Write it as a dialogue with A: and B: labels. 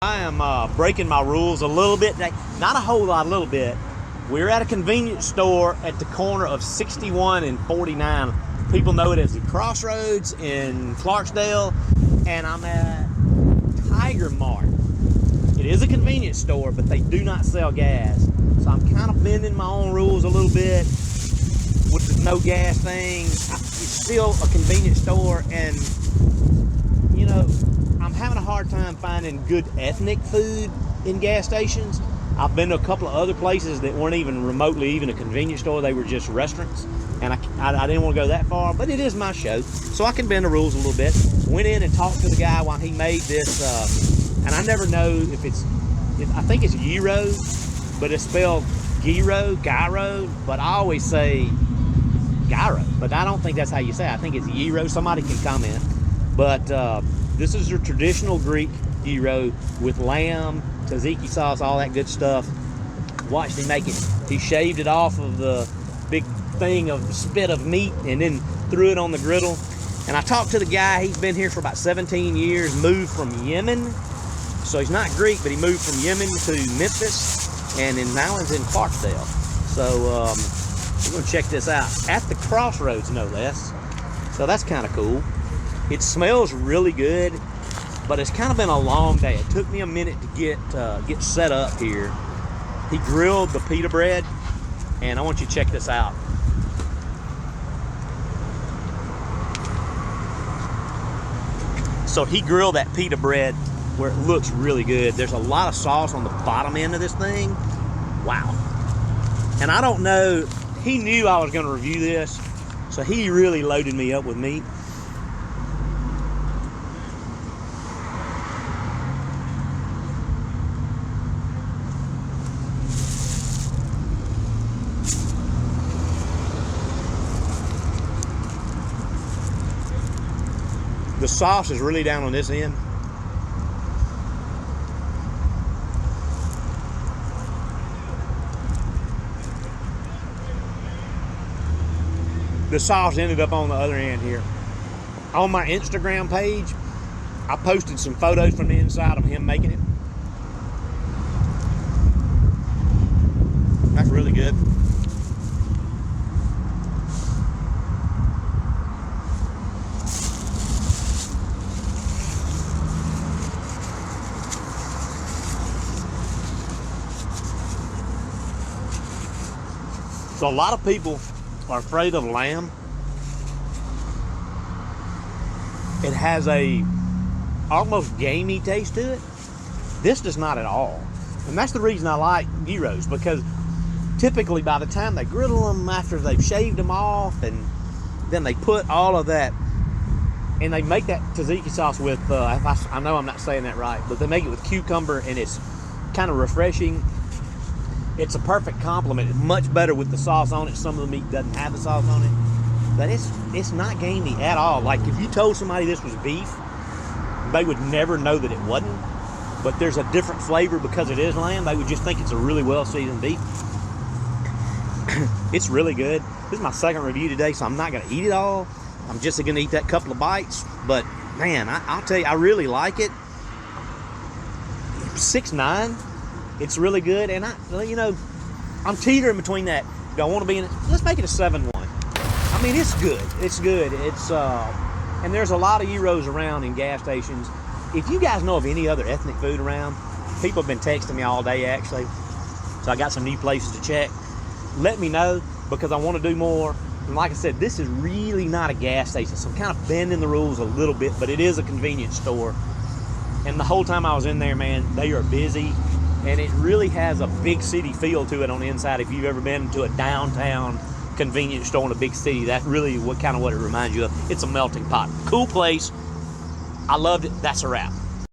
A: I am breaking my rules a little bit today. Not a whole lot, a little bit. We're at a convenience store at the corner of 61 and 49. People know it as the Crossroads in Clarksdale, and I'm at Mart. It is a convenience store, but they do not sell gas. So I'm kind of bending my own rules a little bit with the no gas thing. It's still a convenience store, and you know, I'm having a hard time finding good ethnic food in gas stations. I've been to a couple of other places that weren't even remotely even a convenience store. They were just restaurants, and I didn't want to go that far, but it is my show, so I can bend the rules a little bit. Went in and talked to the guy while he made this, and I never know if I think it's Gyros, but it's spelled Gyro, but I always say Gyro, but I don't think that's how you say it. I think it's Gyro. Somebody can comment. But this is a traditional Greek gyro with lamb, tzatziki sauce, all that good stuff. Watched him make it. He shaved it off of the big thing of spit of meat and then threw it on the griddle. And I talked to the guy. He's been here for about 17 years, moved from Yemen. So he's not Greek, but he moved from Yemen to Memphis, and now he's in Clarksdale. So we're going to check this out at the Crossroads, no less. So that's kind of cool. It smells really good, but it's kind of been a long day. It took me a minute to get set up here. He grilled the pita bread, and I want you to check this out. So he grilled that pita bread where it looks really good. There's a lot of sauce on the bottom end of this thing. Wow. And I don't know, he knew I was going to review this, so he really loaded me up with meat. The sauce is really down on this end. The sauce ended up on the other end here. On my Instagram page, I posted some photos from the inside of him making it. That's really good. So a lot of people are afraid of lamb. It has a almost gamey taste to it. This does not at all. And that's the reason I like gyros, because typically by the time they griddle them after they've shaved them off, and then they put all of that, and they make that tzatziki sauce with, I know I'm not saying that right, but they make it with cucumber, and it's kind of refreshing. It's a perfect complement. It's much better with the sauce on it. Some of the meat doesn't have the sauce on it, but it's not gamey at all. Like if you told somebody this was beef, they would never know that it wasn't. But there's a different flavor because it is lamb. They would just think it's a really well seasoned beef. It's really good. This is my second review today, so I'm not going to eat it all. I'm just going to eat that couple of bites. But man, I'll tell you, I really like it. 6'9". It's really good, and I'm teetering between that. Do I want to be in it? Let's make it a 7-1. I mean, it's good. It's good. And there's a lot of gyros around in gas stations. If you guys know of any other ethnic food around, people have been texting me all day actually. So I got some new places to check. Let me know, because I want to do more. And like I said, this is really not a gas station, so I'm kind of bending the rules a little bit, but it is a convenience store. And the whole time I was in there, man, they are busy. And it really has a big city feel to it on the inside. If you've ever been to a downtown convenience store in a big city, that's really what it reminds you of. It's a melting pot. Cool place. I loved it. That's a wrap.